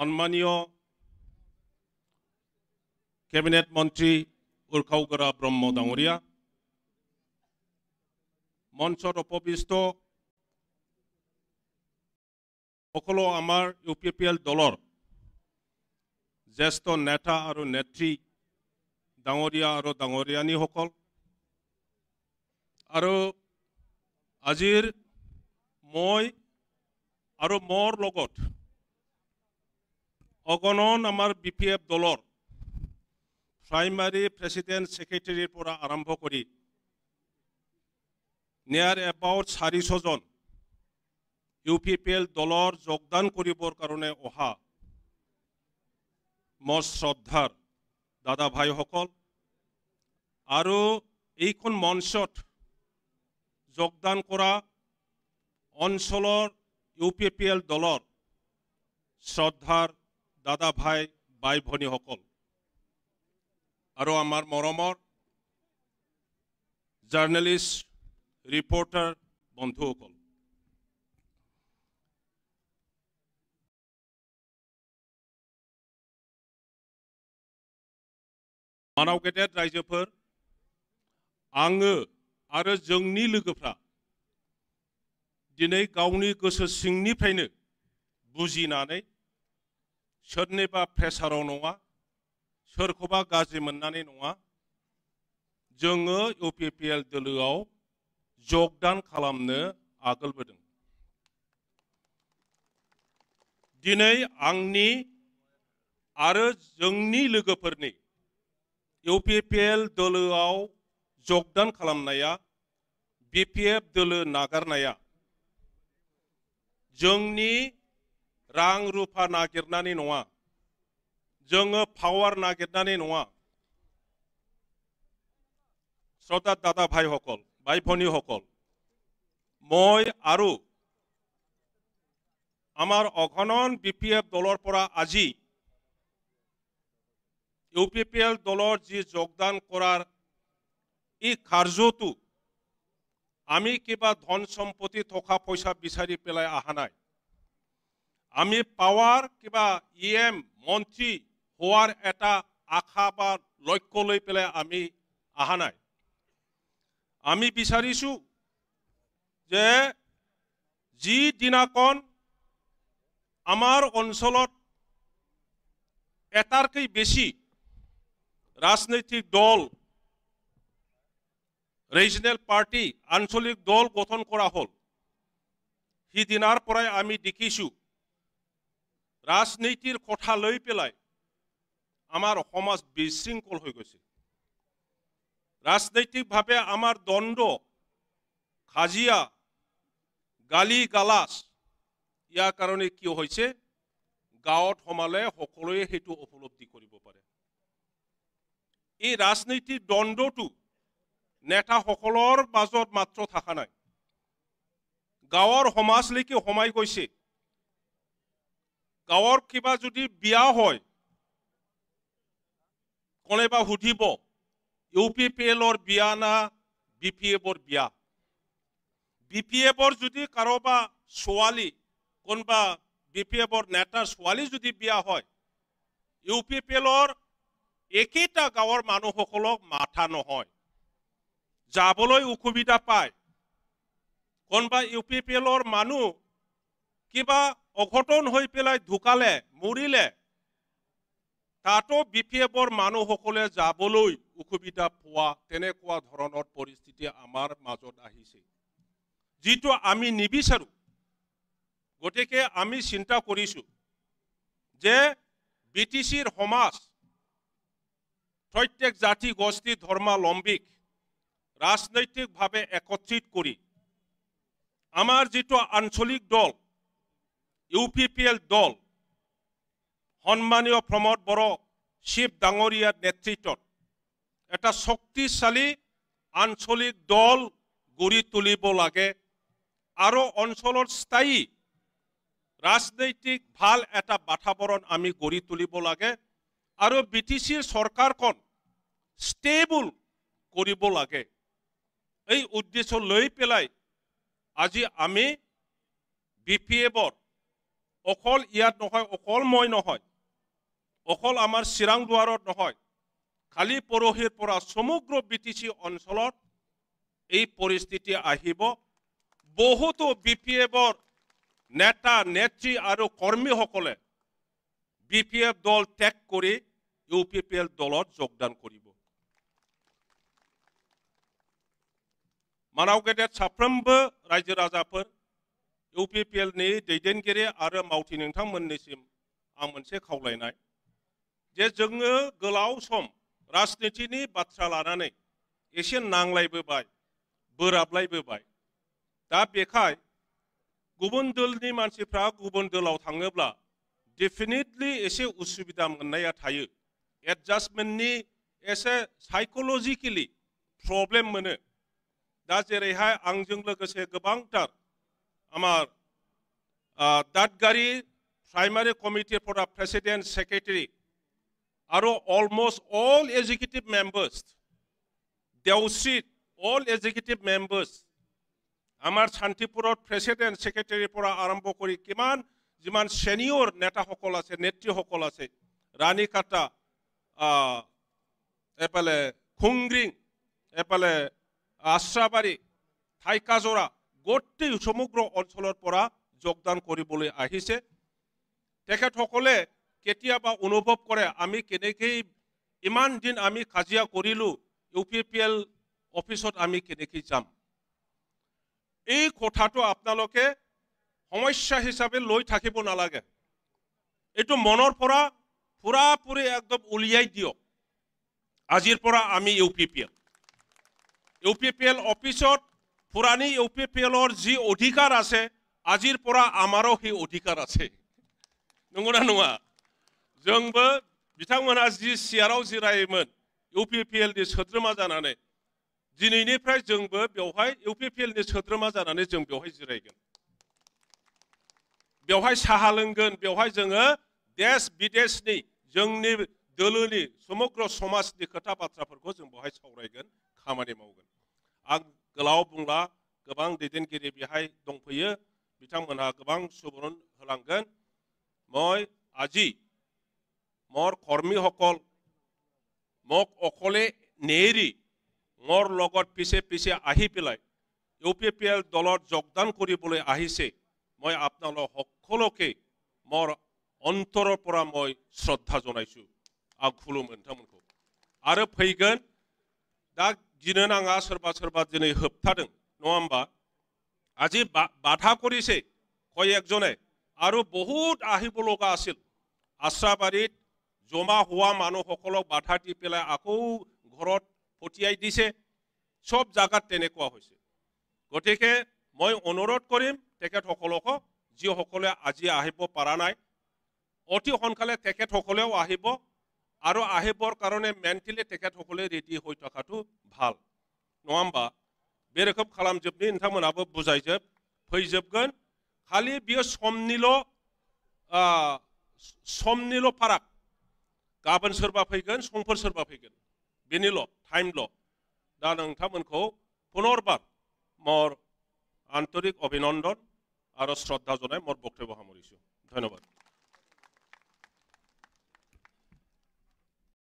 সম্মানীয় কেবিনেট মন্ত্ৰী উৰ্খাউগৰা ব্ৰহ্ম ডাঙৰীয়া, মঞ্চত উপবিষ্ট সকলো আমাৰ UPPL দলৰ জ্যেষ্ঠ নেতা আৰু নেত্ৰী ডাঙৰীয়া আৰু ডাঙৰীয়ানীসকল, আৰু আজিৰ মই আৰু মোৰ লগত অগণন আমাৰ BPF দলৰ প্ৰাইমাৰী প্ৰেচিডেণ্ট ছেক্ৰেটাৰীৰ পৰা আৰম্ভ কৰি নিয়াৰ এবাউট 400 জন UPPL দলৰ যোগদান কৰিবৰ কাৰণে অহা মোৰ শ্ৰদ্ধাৰ দাদা ভাইসকল, আৰু এইখন মঞ্চত যোগদান কৰা অঞ্চলৰ UPPL দলৰ শ্ৰদ্ধাৰ দাদা ভাই বাই ভনীসকল, আৰু আমাৰ মৰমৰ জাৰ্নেলিষ্ট ৰিপৰ্টাৰ বন্ধুসকল, मानाव गेदेर रायजोफोर, आङो आरो जोंनि लोगोफ्रा दिनै गावनि गोसो सिंनिफ्रायनो बुजिनानै सोरनिबा प्रेसाराव नङा, सोरखौबा गाज्रि मोननानै नङा, जोङो UPPL दोलोआव যোগদাन खालामनो आगोलबोदों। दिनै आंनि आरो जोंनि लोगोफोरनि UPPL दोलोआव যোগদাन खालामनाया, BPF दोलो नागारनाया जोंनि रां रुफा नागिरनानै नङा, जोङो पावार नागिरनानै नङा। শ্রদ্ধা দাদা ভাইসকল, ভাই ভনীসকল, মই আৰু আমাৰ অগণন BPF দলৰ পৰা আজি UPPL দলৰ যি যোগদান কৰাৰ এই কাৰ্যটো আমি কিবা ধন সম্পত্তি টকা পইচা বিচাৰি পেলাই অহা নাই। আমি পাৱাৰ কিবা EM মন্ত্ৰী হোৱাৰ এটা আশা বা লক্ষ্য লৈ পেলাই আমি অহা নাই। আমি বিচাৰিছো যে যি দিনাখন আমাৰ অঞ্চলত এটাতকৈ বেছি ৰাজনৈতিক দল, ৰিজনেল পাৰ্টি, আঞ্চলিক দল গঠন কৰা হ'ল, সিদিনাৰ পৰাই আমি দেখিছো ৰাজনীতিৰ কথা লৈ পেলাই আমাৰ সমাজ বিশৃংখল হৈ গৈছে। ৰাজনৈতিকভাৱে আমাৰ দ্বন্দ্ব, কাজিয়া, গালি গালাজ, ইয়াৰ কাৰণে কি হৈছে, গাঁৱত সমালে সকলোৱে সেইটো উপলব্ধি কৰিব পাৰে। এই ৰাজনৈতিক দ্বন্দ্বটো নেতাসকলৰ মাজত মাত্ৰ থকা নাই, গাঁৱৰ সমাজলৈকে সোমাই গৈছে। গাঁৱৰ কিবা যদি বিয়া হয়, কোনোবা সুধিব UPPLৰ বিয়া না BPFৰ বিয়া। BPFৰ যদি কাৰোবা ছোৱালী, কোনোবা BPFৰ নেতাৰ ছোৱালী যদি বিয়া হয়, UPPLৰ একেটা গাঁৱৰ মানুহসকলক মাথা নহয়, যাবলৈ অসুবিধা পায়। কোনোবা UPPLৰ মানুহ কিবা অঘটন হৈ পেলাই ঢুকালে, মৰিলে, তাতো BPFৰ মানুহসকলে যাবলৈ অসুবিধা পোৱা, তেনেকুৱা ধৰণৰ পৰিস্থিতি আমাৰ মাজত আহিছে, যিটো আমি নিবিচাৰো। গতিকে আমি চিন্তা কৰিছো যে BTCৰ সমাজ, প্ৰত্যেক জাতি গোষ্ঠী ধৰ্মাৱলম্বীক ৰাজনৈতিকভাৱে একত্ৰিত কৰি আমাৰ যিটো আঞ্চলিক দল UPPL দল, সন্মানীয় প্ৰমোদ বড়ো শিৱ ডাঙৰীয়াৰ নেতৃত্বত এটা শক্তিশালী আঞ্চলিক দল গঢ়ি তুলিব লাগে, আৰু অঞ্চলৰ স্থায়ী ৰাজনৈতিক ভাল এটা বাতাবৰণ আমি গঢ়ি তুলিব লাগে, আৰু BTCৰ চৰকাৰখন ষ্টেবল কৰিব লাগে। এই উদ্দেশ্য লৈ পেলাই আজি আমি BPFৰ অকল ইয়াত নহয়, অকল মই নহয়, অকল আমাৰ চিৰাং দুৱাৰত নহয়, খালি পৰহিৰ পৰা সমগ্ৰ BTC অঞ্চলত এই পৰিস্থিতি আহিব। বহুতো BPFৰ নেতা নেত্ৰী আৰু কৰ্মীসকলে BPF দল ত্যাগ কৰি UPPL দলত যোগদান কৰিব। मानाव गेदेर साफ्रोमबो रायजो राजाफोर UPPL नि दैदेनगिरि आरो मावथि नोंथांमोननिसिम आं मोनसे खावलायनाय जे जोङो गोलाव सम राजनितिनि बाथ्रा लानानै एसे नांलायबोबाय, बोराबलायबोबाय। दा बेखाय गुबुन दलनि मानसिफ्रा गुबुन दलाव थाङोब्ला डेफिनेटलि एसे उसुबिदा मोननाया थायो। एडजास्टमेन्टनि एसे साइकोलजिकेलि प्रब्लेम मोनो। दा जेरैहाय आंजों लोगोसे गोबांथार आमार दादगारि primary committee for the president secretary आरो almost all executive members, Debashree all executive members, आमार शांतिपुर प्रेसिडेंट सेक्रेटारि পৰা आरम्भ কৰি কিমান जिमान सेनियर नेताসকল আছে, नेत्रीসকল আছে, रानीकाटा, एफाले खुंग्रिं, एफाले आश्राबारी, थाइकाजरा गोटे समग्र অঞ্চলৰ পৰা যোগদান কৰিবলৈ আহিছে। তেখেতসকলে কেতিয়াবা অনুভৱ কৰে আমি কেনেকৈ ইমান দিন আমি কাজিয়া কৰিলো, UPPL অফিসত আমি কেনেকৈ যাম। এই কথাটো আপোনালোকে সমস্যা হিচাপে লৈ থাকিব নালাগে। এইটো মনৰ পৰা পুৰাপুৰি একদম উলিয়াই দিয়ক। আজিৰ পৰা আমি UPPL অফিসত পুৰানি UPPLৰ যি অধিকাৰ আছে, আজিৰ পৰা আমাৰো সেই অধিকাৰ আছে। नंगौना नङा? जोंबो बिथांमोना जि सियाराव जिरायोमोन UPPL नि सोद्रोमा जानानै, दिनैनिफ्राय जोंबो बेवहाय UPPL नि सोद्रोमा जानानै जों बेवहाय जिरायगोन। बेवहाय साहा लोंगोन, बेवहाय जोङो देश विदेशनि जोंनि दोलोनि समग्र समाजनि खोथा बाथ्राफोरखौ जों बेवहाय सावरायगोन, खामानि मावगोन। आं गोलाव बुंला, गोबां दैदेनगिरि बेहाय दंफैयो, बिथांमोनहा गोबां सुबुरुन होलांगोन। মই আজি মোৰ কৰ্মীসকল মোক অকলে নেৰি মোৰ লগত পিছে পিছে আহি পেলাই UPPL দলত যোগদান কৰিবলৈ আহিছে। মই আপোনালোক সকলোকে মোৰ অন্তৰৰ পৰা মই শ্ৰদ্ধা জনাইছো। आं खुलुमो नोंथांमोनखौ। आरो फैगोन दा गिनो नाङा, सोरबा सोरबा दिनै होबथादों, नङा होमबा? আজি বাধা কৰিছে কয়েকজনে, আৰু বহুত আহিব লগা আছিল। আশ্ৰাবাৰীত জমা হোৱা মানুহসকলক বাধা দি পেলাই আকৌ ঘৰত পঠিয়াই দিছে। সব জায়গাত তেনেকুৱা হৈছে। গতিকে মই অনুৰোধ কৰিম তেখেতসকলক, যিসকলে আজি আহিব পৰা নাই, অতি সোনকালে তেখেতসকলেও আহিব, আৰু আহিবৰ কাৰণে মেণ্টেলি তেখেতসকলে ৰেডি হৈ থকাটো ভাল, नङा होमबा? बे रोखोम खालामजोबनि, नोंथांमोनाबो बुजायजोब फैजोबगोन। खालि बियो समनिल' फाराग। गाबोन सोरबा फैगोन, समफोर सोरबा फैगोन, बेनिल' टाइमल'। दा नोंथांमोनखौ पुनर्बार मोर आन्तरिक अभिनन्दन आरो श्रद्धा जनाय मोर बक्तव्य सामरिछु। धन्यवाद।